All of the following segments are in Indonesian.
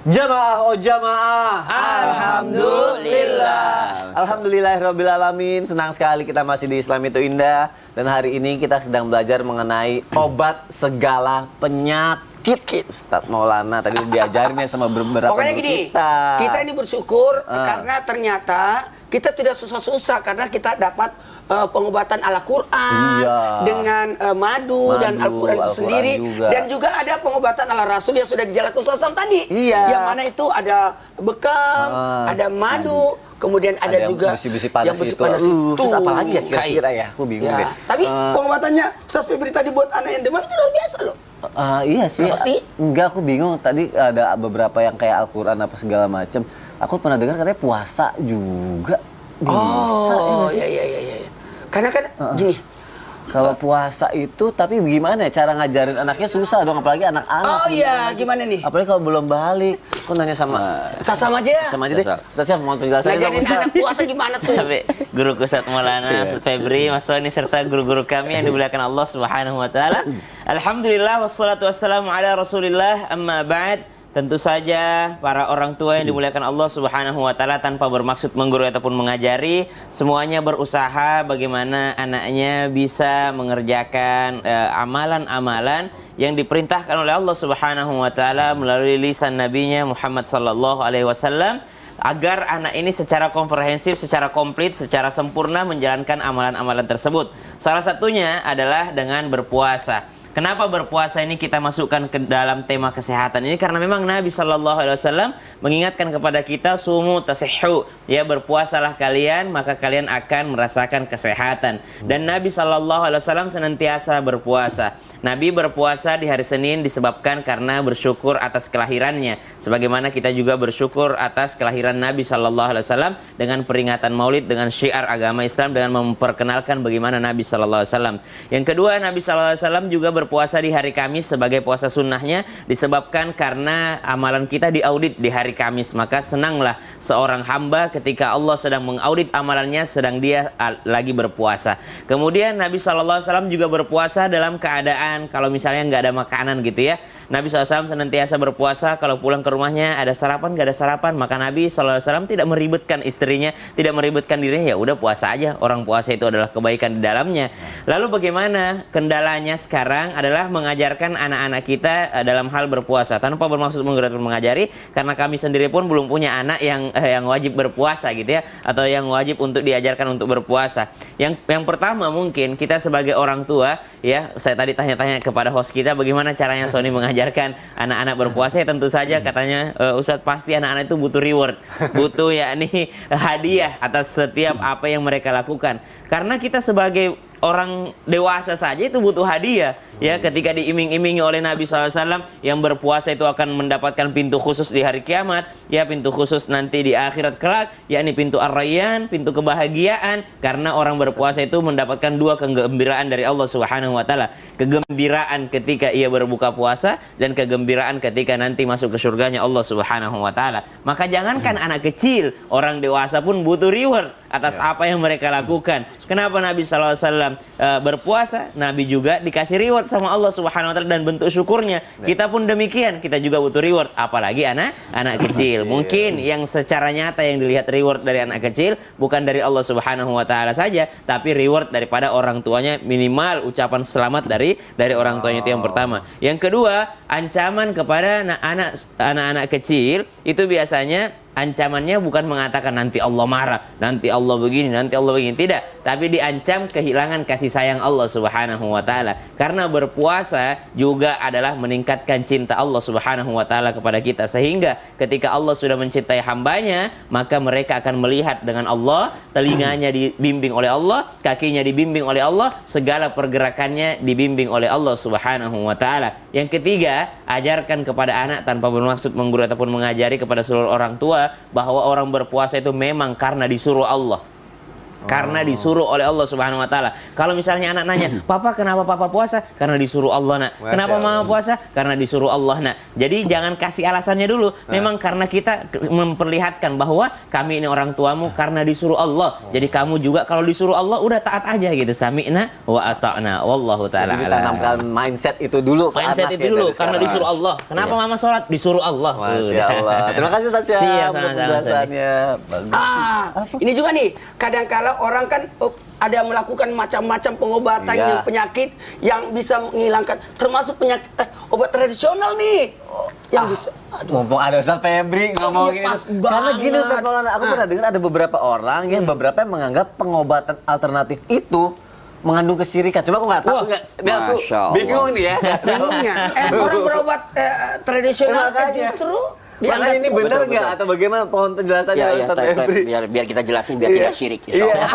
Jamaah oh jamaah. Alhamdulillah. Alhamdulillahirabbil alamin. Senang sekali kita masih di Islam itu Indah. Dan hari ini kita sedang belajar mengenai obat segala penyakit. Ustadz Maulana tadi diajarin ya sama beberapa Pokoknya guru gini, kita. kita ini bersyukur karena ternyata kita tidak susah-susah karena kita dapat pengobatan ala Quran dengan madu dan Al-Quran itu sendiri juga. Dan juga ada pengobatan ala Rasul yang sudah dijelaskan Ustaz tadi. Yang mana itu ada bekam, ada madu, kemudian ada juga besi-besi panas yang besi itu. panas itu. Terus apa lagi ya kira-kira ya? Aku bingung deh. Tapi pengobatannya Ustaz Febri tadi buat anak yang demam itu luar biasa loh. Iya sih. Kenapa sih? Enggak, aku bingung. Tadi ada beberapa yang kayak Al-Quran apa segala macam. Aku pernah dengar katanya puasa juga bisa. Iya. Karena kan gini. Kalau puasa itu, tapi gimana ya cara ngajarin anaknya susah dong, apalagi anak-anak. Oh iya, gimana nih? Apalagi kalau belum balik. Aku nanya sama sama aja ya. sama aja deh. Ustaz Syaf, mohon penjelasannya. Ngajarin anak puasa gimana tuh? Sampai guru Ustaz Maulana, Ustaz Febri, Mas Soni serta guru-guru kami yang dimuliakan Allah Subhanahu wa taala. Alhamdulillah wassalatu wassalamu ala Rasulillah, amma ba'd. Tentu saja para orang tua yang dimuliakan Allah Subhanahu wa taala tanpa bermaksud menggurui ataupun mengajari, semuanya berusaha bagaimana anaknya bisa mengerjakan amalan-amalan yang diperintahkan oleh Allah Subhanahu wa taala melalui lisan nabinya Muhammad sallallahu alaihi wasallam, agar anak ini secara komprehensif, secara komplit, secara sempurna menjalankan amalan-amalan tersebut. Salah satunya adalah dengan berpuasa. Kenapa berpuasa ini kita masukkan ke dalam tema kesehatan ini? Karena memang Nabi Shallallahu Alaihi Wasallam mengingatkan kepada kita, sumu tasihhu, ya, berpuasalah kalian maka kalian akan merasakan kesehatan. Dan Nabi Shallallahu Alaihi Wasallam senantiasa berpuasa. Nabi berpuasa di hari Senin disebabkan karena bersyukur atas kelahirannya. Sebagaimana kita juga bersyukur atas kelahiran Nabi Shallallahu Alaihi Wasallam dengan peringatan Maulid, dengan syiar agama Islam, dengan memperkenalkan bagaimana Nabi Shallallahu Alaihi Wasallam. Yang kedua, Nabi Shallallahu Alaihi Wasallam juga berpuasa di hari Kamis sebagai puasa sunnahnya disebabkan karena amalan kita diaudit di hari Kamis. Maka senanglah seorang hamba ketika Allah sedang mengaudit amalannya sedang dia lagi berpuasa. Kemudian Nabi SAW juga berpuasa dalam keadaan kalau misalnya nggak ada makanan gitu ya. Nabi SAW senantiasa berpuasa, kalau pulang ke rumahnya ada sarapan, nggak ada sarapan, maka Nabi SAW tidak meribetkan istrinya, tidak meribetkan dirinya, ya udah puasa aja. Orang puasa itu adalah kebaikan di dalamnya. Lalu bagaimana kendalanya sekarang adalah mengajarkan anak-anak kita dalam hal berpuasa, tanpa bermaksud mengajari, karena kami sendiri pun belum punya anak yang wajib berpuasa gitu ya, atau yang wajib untuk diajarkan untuk berpuasa. Yang pertama mungkin kita sebagai orang tua ya, saya tadi tanya-tanya kepada host kita bagaimana caranya Sony mengajarkan anak-anak berpuasa, ya tentu saja katanya Ustadz pasti anak-anak itu butuh reward, butuh yakni hadiah atas setiap apa yang mereka lakukan. Karena kita sebagai orang dewasa saja itu butuh hadiah ya, ketika diiming-imingi oleh Nabi SAW yang berpuasa itu akan mendapatkan pintu khusus di hari kiamat ya, pintu khusus nanti di akhirat kelak, yakni pintu Ar-Rayyan, pintu kebahagiaan, karena orang berpuasa itu mendapatkan dua kegembiraan dari Allah Subhanahu wa taala, kegembiraan ketika ia berbuka puasa dan kegembiraan ketika nanti masuk ke surganya Allah Subhanahu wa taala. Maka jangankan anak kecil, orang dewasa pun butuh reward atas apa yang mereka lakukan. Kenapa Nabi SAW berpuasa? Nabi juga dikasih reward sama Allah Subhanahu wa taala dan bentuk syukurnya. Kita pun demikian, kita juga butuh reward, apalagi anak kecil. Mungkin yang secara nyata yang dilihat reward dari anak kecil bukan dari Allah Subhanahu wa taala saja, tapi reward daripada orang tuanya, minimal ucapan selamat dari orang tuanya, itu yang pertama. Yang kedua, ancaman kepada anak-anak kecil itu biasanya ancamannya bukan mengatakan nanti Allah marah, nanti Allah begini, nanti Allah begini. Tidak, tapi diancam kehilangan kasih sayang Allah Subhanahu wa taala. Karena berpuasa juga adalah meningkatkan cinta Allah Subhanahu wa taala kepada kita, sehingga ketika Allah sudah mencintai hambanya, maka mereka akan melihat dengan Allah, telinganya dibimbing oleh Allah, kakinya dibimbing oleh Allah, segala pergerakannya dibimbing oleh Allah Subhanahu wa taala. Yang ketiga, ajarkan kepada anak tanpa bermaksud menggurui ataupun mengajari kepada seluruh orang tua bahwa orang berpuasa itu memang karena disuruh Allah. Karena disuruh oleh Allah Subhanahu wa taala. Kalau misalnya anak nanya, "Papa, kenapa papa puasa?" Karena disuruh Allah, Nak. Kenapa mama puasa? Karena disuruh Allah, Nak. Jadi jangan kasih alasannya dulu. Memang karena kita memperlihatkan bahwa kami ini orang tuamu karena disuruh Allah. Jadi kamu juga kalau disuruh Allah udah taat aja gitu. Sami'na wa ata'na. Wallahu taala Jadi alam. tanamkan mindset itu dulu ke Mindset anak itu ya dulu dari karena sekarang. disuruh Allah. Kenapa mama sholat? Disuruh Allah. Masya Allah. Terima kasih Ustaz Syam Siap, untuk sama-sama, penjelasannya. Bagus. Ini juga nih, kadang-kala orang kan ada yang melakukan macam-macam pengobatan Iya. yang penyakit yang bisa menghilangkan, termasuk penyakit obat tradisional nih, yang bisa. Aduh. Mumpung ada Ustaz Febri ngomongin Iya, pas itu. Karena gini banget. Ustaz Maulana, aku pernah dengar ada beberapa orang yang beberapa yang menganggap pengobatan alternatif itu mengandung kesyirikan. Cuma aku nggak tahu nggak. Dia aku Masya Allah. bingung nih ya. Bingungnya, orang berobat tradisional Makanya. justru Makanya ini benar Betul, nggak betul. atau bagaimana pohon penjelasannya Ya, Ustaz Febri? biar kita jelasin biar Iya. tidak syirik. Insya Allah.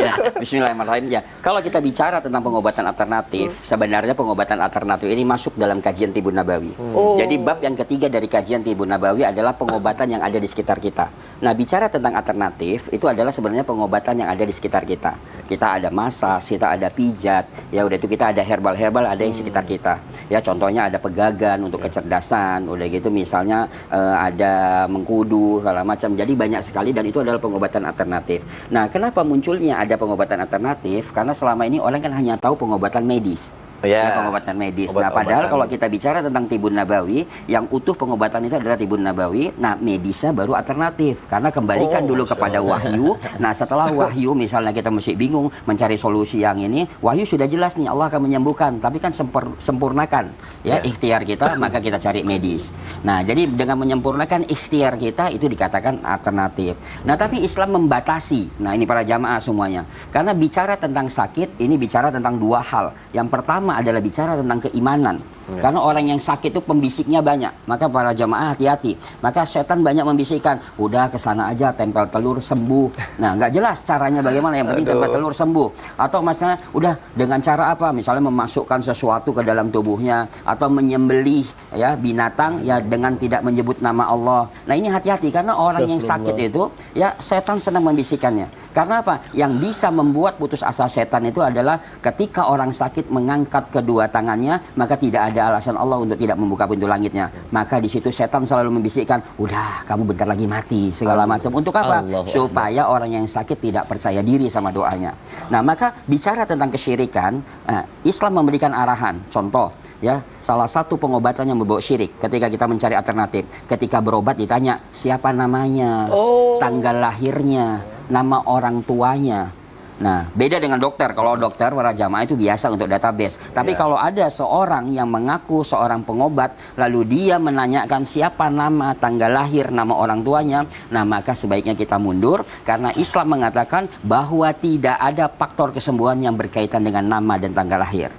Ya, Bismillahirrahmanirrahim. Ya, kalau kita bicara tentang pengobatan alternatif, sebenarnya pengobatan alternatif ini masuk dalam kajian Tibun Nabawi. Jadi bab yang ketiga dari kajian Tibun Nabawi adalah pengobatan yang ada di sekitar kita. Nah, bicara tentang alternatif itu adalah sebenarnya pengobatan yang ada di sekitar kita. Kita ada masas, kita ada pijat, ya udah itu kita ada herbal-herbal ada yang sekitar kita. Ya contohnya ada pegagan untuk kecerdasan, udah gitu misalnya ada mengkudu segala macam. Jadi banyak sekali dan itu adalah pengobatan alternatif. Nah, kenapa munculnya ada pengobatan alternatif? Karena selama ini orang kan hanya tahu pengobatan medis. Ya. Ya, pengobatan medis. Obat-obatan. Nah, padahal kalau kita bicara tentang Tibun Nabawi, yang utuh pengobatan itu adalah Tibun Nabawi. Nah, medisnya baru alternatif. Karena kembalikan dulu kepada wahyu. Nah, setelah wahyu, misalnya kita masih bingung mencari solusi yang ini, wahyu sudah jelas nih Allah akan menyembuhkan. Tapi kan sempurnakan ya ikhtiar kita, maka kita cari medis. Nah, jadi dengan menyempurnakan ikhtiar kita itu dikatakan alternatif. Nah, tapi Islam membatasi. Nah, ini para jamaah semuanya. Karena bicara tentang sakit, ini bicara tentang dua hal. Yang pertama adalah bicara tentang keimanan. Karena orang yang sakit itu pembisiknya banyak. Maka para jamaah hati-hati. Maka setan banyak membisikkan, udah kesana aja tempel telur sembuh. Nah, nggak jelas caranya bagaimana. Yang penting tempel telur sembuh. Atau misalnya udah dengan cara apa? Misalnya memasukkan sesuatu ke dalam tubuhnya atau menyembelih ya binatang ya dengan tidak menyebut nama Allah. Nah, ini hati-hati karena orang yang sakit itu ya setan senang membisikkannya. Karena apa? Yang bisa membuat putus asa setan itu adalah ketika orang sakit mengangkat kedua tangannya, maka tidak ada alasan Allah untuk tidak membuka pintu langitnya. Maka di situ setan selalu membisikkan, udah kamu bentar lagi mati segala macam. Untuk apa? Supaya orang yang sakit tidak percaya diri sama doanya. Nah, maka bicara tentang kesyirikan, Islam memberikan arahan. Contoh, ya salah satu pengobatan yang membawa syirik ketika kita mencari alternatif. Ketika berobat ditanya siapa namanya, tanggal lahirnya, nama orang tuanya. Nah, beda dengan dokter. Kalau dokter, para jamaah itu biasa untuk database. Tapi kalau ada seorang yang mengaku seorang pengobat, lalu dia menanyakan siapa nama, tanggal lahir, nama orang tuanya, nah maka sebaiknya kita mundur. Karena Islam mengatakan bahwa tidak ada faktor kesembuhan yang berkaitan dengan nama dan tanggal lahir.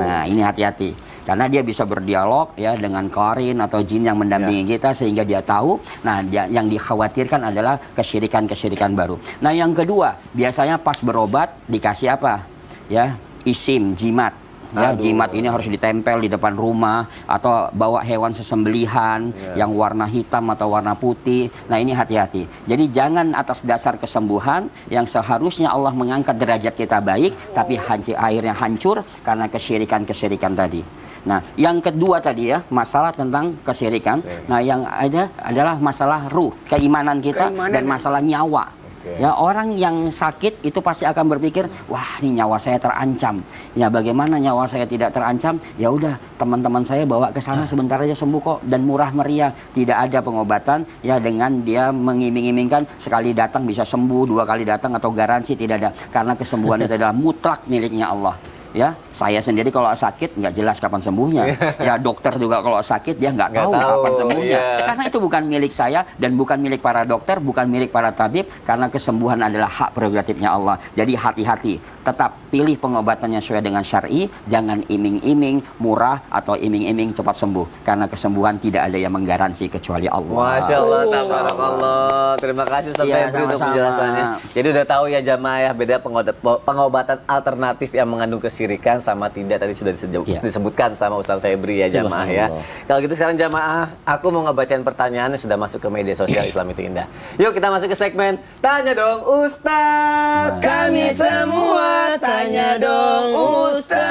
Nah, ini hati-hati. Karena dia bisa berdialog ya dengan qarin atau jin yang mendampingi kita sehingga dia tahu. Nah, yang dikhawatirkan adalah kesyirikan-kesyirikan baru. Nah, yang kedua, biasanya pas berobat dikasih apa? Ya, isim, jimat. Ya, jimat ini harus ditempel di depan rumah atau bawa hewan sesembelihan yang warna hitam atau warna putih. Nah, ini hati-hati. Jadi jangan atas dasar kesembuhan yang seharusnya Allah mengangkat derajat kita baik, tapi akhirnya hancur karena kesyirikan-kesyirikan tadi. Nah, yang kedua tadi ya, masalah tentang kesyirikan. Nah, yang ada adalah masalah ruh, keimanan kita dan masalah nyawa. Ya, orang yang sakit itu pasti akan berpikir, wah ini nyawa saya terancam. Ya, bagaimana nyawa saya tidak terancam? Ya udah, teman-teman saya bawa ke sana sebentar aja sembuh kok dan murah meriah. Tidak ada pengobatan ya dengan dia mengiming-imingkan sekali datang bisa sembuh, dua kali datang atau garansi, tidak ada. Karena kesembuhan itu adalah mutlak miliknya Allah. Ya, saya sendiri kalau sakit nggak jelas kapan sembuhnya. Ya, dokter juga kalau sakit dia nggak tahu kapan sembuhnya. Karena itu bukan milik saya dan bukan milik para dokter, bukan milik para tabib. Karena kesembuhan adalah hak prerogatifnya Allah. Jadi hati-hati. Tetap pilih pengobatannya sesuai dengan syar'i. Jangan iming-iming murah atau iming-iming cepat sembuh. Karena kesembuhan tidak ada yang menggaransi kecuali Allah. Masya Allah, tabarakallah. Terima kasih Ustaz Febri untuk penjelasannya. Jadi udah tahu ya jamaah ya, beda pengobatan alternatif yang mengandung kesyirikan kesyirikan sama tidak tadi sudah Ya. disebutkan sama Ustaz Febri ya jamaah ya. Subhanallah. Kalau gitu sekarang jamaah, aku mau ngebacain pertanyaan yang sudah masuk ke media sosial Islam itu Indah. Yuk kita masuk ke segmen Tanya Dong Ustaz. Kami semua tanya dong Ustaz.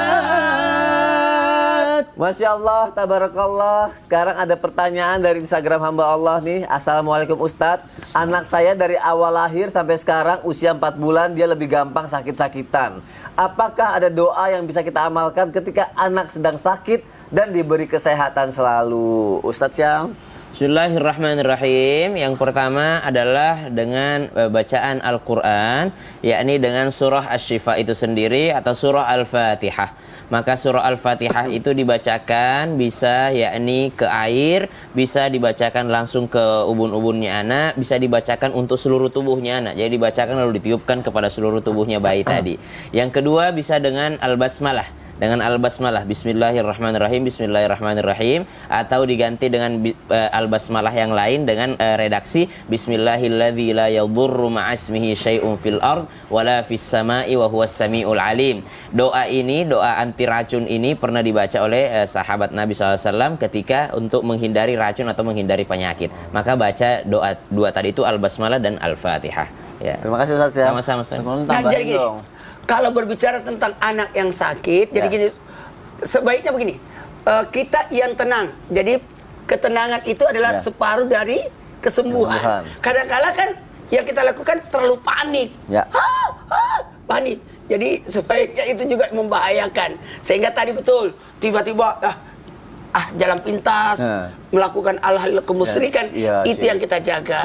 Masya Allah, tabarakallah. Sekarang ada pertanyaan dari Instagram hamba Allah nih. Assalamualaikum Ustadz. Anak saya dari awal lahir sampai sekarang usia 4 bulan dia lebih gampang sakit-sakitan. Apakah ada doa yang bisa kita amalkan ketika anak sedang sakit dan diberi kesehatan selalu? Ustadz Syam. Bismillahirrahmanirrahim. Yang pertama adalah dengan bacaan Al-Quran, yakni dengan surah Asy-Syifa itu sendiri atau surah Al-Fatihah. Maka surah Al-Fatihah itu dibacakan bisa yakni ke air, bisa dibacakan langsung ke ubun-ubunnya anak, bisa dibacakan untuk seluruh tubuhnya anak. Jadi dibacakan lalu ditiupkan kepada seluruh tubuhnya bayi tadi. Yang kedua bisa dengan Al-Basmalah. Dengan Al-Basmalah, Bismillahirrahmanirrahim, Bismillahirrahmanirrahim, atau diganti dengan Al-Basmalah yang lain dengan redaksi Bismillahilladzi la yadurru ma'asmihi syai'un fil ard wala fis sama'i wa huwas samiul alim. Doa ini, doa anti racun ini pernah dibaca oleh sahabat Nabi SAW ketika untuk menghindari racun atau menghindari penyakit. Maka baca doa dua tadi itu Al-Basmalah dan Al-Fatihah. Ya. Terima kasih Ustadz Syam. Sama-sama, Ustaz. Nah, jadi gini, kalau berbicara tentang anak yang sakit, jadi gini, sebaiknya begini, kita yang tenang. Jadi ketenangan itu adalah separuh dari kesembuhan. Kadang-kala kan yang kita lakukan terlalu panik, Ya. panik. Jadi sebaiknya itu juga membahayakan. Sehingga tadi betul, tiba-tiba jalan pintas, melakukan hal-hal kemusyrikan, itu yang kita jaga.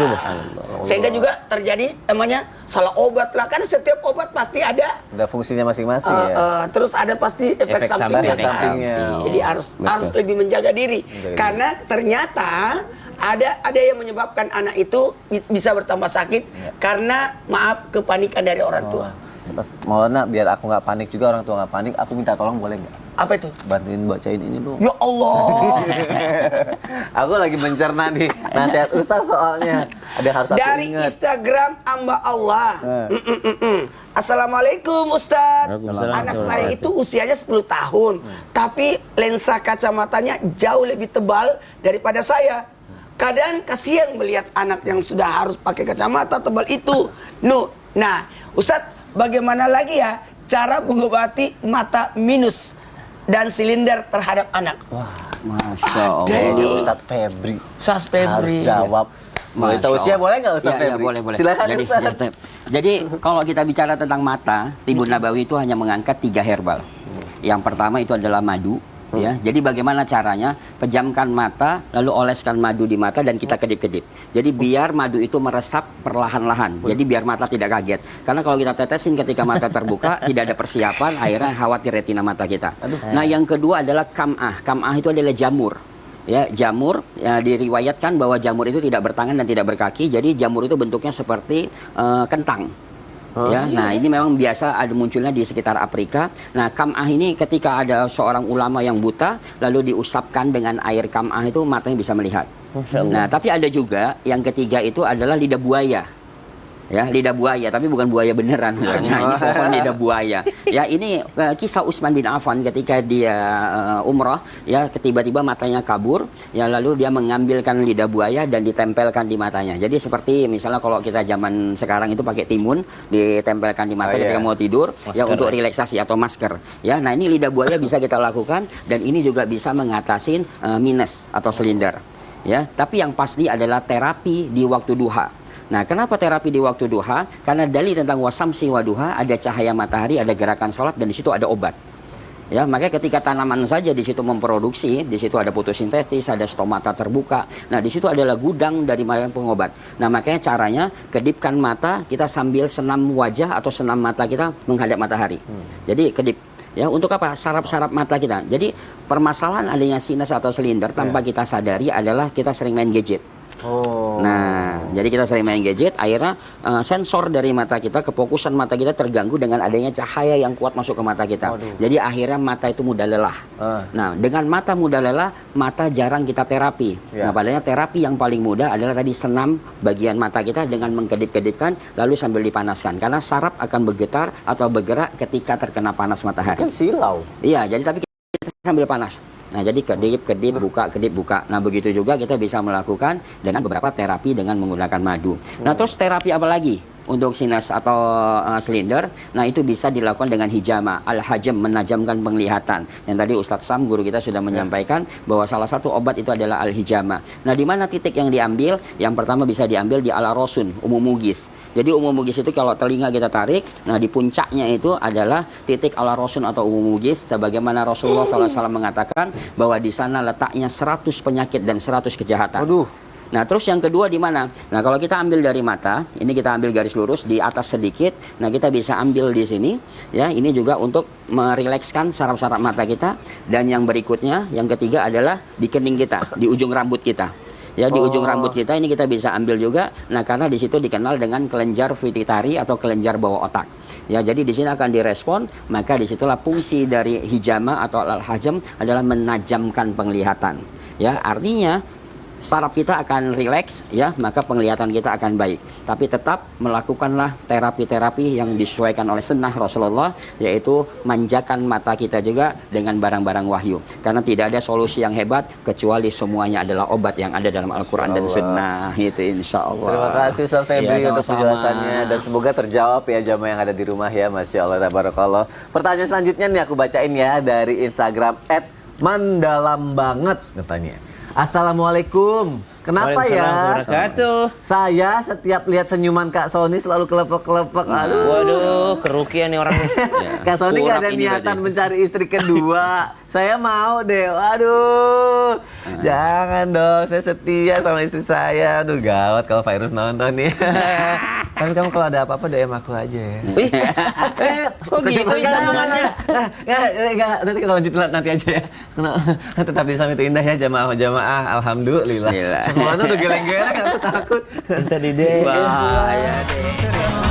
Sehingga juga terjadi namanya salah obat lah, kan setiap obat pasti ada fungsinya masing-masing ya. terus ada pasti efek sampingnya. Jadi harus lebih menjaga diri. Karena ternyata ada yang menyebabkan anak itu bisa bertambah sakit karena kepanikan dari orang tua. Maulana biar aku nggak panik juga, orang tua nggak panik, aku minta tolong boleh nggak? Apa itu? Bantuin bacain ini dong. Ya Allah. Aku lagi mencerna nih nasihat Ustaz soalnya. Ada yang harus aku Dari ingat. Instagram Amba Allah. Assalamualaikum Ustaz. Waalaikumsalam. Anak saya itu usianya 10 tahun, tapi lensa kacamatanya jauh lebih tebal daripada saya. Kadang kasihan melihat anak yang sudah harus pakai kacamata tebal itu. Nah, Ustaz, bagaimana lagi ya cara mengobati mata minus dan silinder terhadap anak? Masya Allah. Ini Ustadz Febri. Ustaz Febri. Harus jawab. Boleh tahu usia boleh nggak Ustadz Ya, Febri? boleh. Silakan Ustaz. Jadi kalau kita bicara tentang mata, Tibun Nabawi itu hanya mengangkat 3 herbal. Yang pertama itu adalah madu. Ya, jadi bagaimana caranya? Pejamkan mata, lalu oleskan madu di mata dan kita kedip-kedip. Jadi biar madu itu meresap perlahan-lahan. Jadi biar mata tidak kaget. Karena kalau kita tetesin ketika mata terbuka, tidak ada persiapan, akhirnya khawatir retina mata kita. Nah, yang kedua adalah kam'ah. Kam'ah itu adalah jamur. Ya, jamur diriwayatkan bahwa jamur itu tidak bertangan dan tidak berkaki. Jadi jamur itu bentuknya seperti kentang. Nah ini memang biasa ada munculnya di sekitar Afrika. Nah kam'ah ini ketika ada seorang ulama yang buta lalu diusapkan dengan air kam'ah itu matanya bisa melihat. Nah tapi ada juga yang ketiga itu adalah lidah buaya. Ya, lidah buaya, tapi bukan buaya beneran. Ini pohon lidah buaya. Ya, ini kisah Utsman bin Affan ketika dia umrah, ya tiba-tiba matanya kabur, ya lalu dia mengambilkan lidah buaya dan ditempelkan di matanya. Jadi seperti misalnya kalau kita zaman sekarang itu pakai timun, ditempelkan di mata ketika mau tidur, ya untuk relaksasi atau masker. Ya, nah ini lidah buaya bisa kita lakukan dan ini juga bisa mengatasi minus atau silinder. Ya, tapi yang pasti adalah terapi di waktu duha. Nah, kenapa terapi di waktu duha? Karena dalil tentang wasamsi wa duha, ada cahaya matahari, ada gerakan sholat, dan di situ ada obat. Ya, makanya ketika tanaman saja di situ memproduksi, di situ ada fotosintesis, ada stomata terbuka. Nah, di situ adalah gudang dari pengobat. Nah, makanya caranya kedipkan mata, kita sambil senam wajah atau senam mata kita menghadap matahari. Jadi kedip. Ya, untuk apa? Saraf-saraf mata kita. Jadi permasalahan adanya sinus atau silinder tanpa kita sadari adalah kita sering main gadget. Nah, jadi kita sering main gadget, akhirnya sensor dari mata kita, kefokusan mata kita terganggu dengan adanya cahaya yang kuat masuk ke mata kita. Jadi akhirnya mata itu mudah lelah. Nah, dengan mata mudah lelah, mata jarang kita terapi. Nah, padahal terapi yang paling mudah adalah tadi senam bagian mata kita dengan mengkedip-kedipkan lalu sambil dipanaskan. Karena saraf akan bergetar atau bergerak ketika terkena panas matahari. Kan silau. Iya, jadi tapi kita sambil panas. Nah, jadi kedip, buka. Nah, begitu juga kita bisa melakukan dengan beberapa terapi dengan menggunakan madu. Nah, terus terapi apa lagi untuk sinus atau silinder? Nah, itu bisa dilakukan dengan hijama, al-hajam, menajamkan penglihatan. Yang tadi Ustadz Sam, guru kita sudah menyampaikan bahwa salah satu obat itu adalah al-hijama. Nah, di mana titik yang diambil? Yang pertama bisa diambil di ala-rosun, umumugis. Jadi umumugis itu kalau telinga kita tarik, nah di puncaknya itu adalah titik ala-rosun atau umumugis, sebagaimana Rasulullah SAW mengatakan bahwa di sana letaknya 100 penyakit dan 100 kejahatan. Nah, terus yang kedua di mana? Nah, kalau kita ambil dari mata, ini kita ambil garis lurus di atas sedikit. Nah, kita bisa ambil di sini, ya. Ini juga untuk merilekskan saraf-saraf mata kita. Dan yang berikutnya, yang ketiga adalah di kening kita, di ujung rambut kita. Ya, di ujung rambut kita ini kita bisa ambil juga. Nah, karena di situ dikenal dengan kelenjar pituitari atau kelenjar bawah otak. Ya, jadi di sini akan direspon, maka disitulah fungsi dari hijama atau al-hajam adalah menajamkan penglihatan. Ya, artinya saraf kita akan rileks, ya, maka penglihatan kita akan baik. Tapi tetap melakukanlah terapi-terapi yang disesuaikan oleh sunnah Rasulullah, yaitu manjakan mata kita juga dengan barang-barang wahyu. Karena tidak ada solusi yang hebat kecuali semuanya adalah obat yang ada dalam Al-Quran dan sunnah. Itu insya Allah. Terima kasih Ustaz Febri Ya, untuk sama-sama. penjelasannya dan semoga terjawab ya jamaah yang ada di rumah ya. Masya Allah, tabarakallah. Pertanyaan selanjutnya nih aku bacain ya dari Instagram @mandalambanget katanya. Assalamualaikum. Kenapa Waalaikumsalam ya? wabarakatuh. Saya setiap lihat senyuman Kak Sony selalu kelepek-kelepek. Aduh. Waduh, kerukian nih orangnya. Kak Sony gak kurang ada ini niatan berarti. mencari istri kedua. Saya mau deh. Waduh. Jangan dong. Saya setia sama istri saya. Aduh, gawat kalau Virus nonton nih. Tapi kamu kalau ada apa-apa DM aku aja ya. Wih, kok gitu sambungannya? Enggak, nanti kita lanjut nanti aja ya. Tetap di Islam itu indah ya jamaah. Alhamdulillah. Gila. Semuanya udah geleng-geleng, aku takut. Minta di DM. Bahaya deh.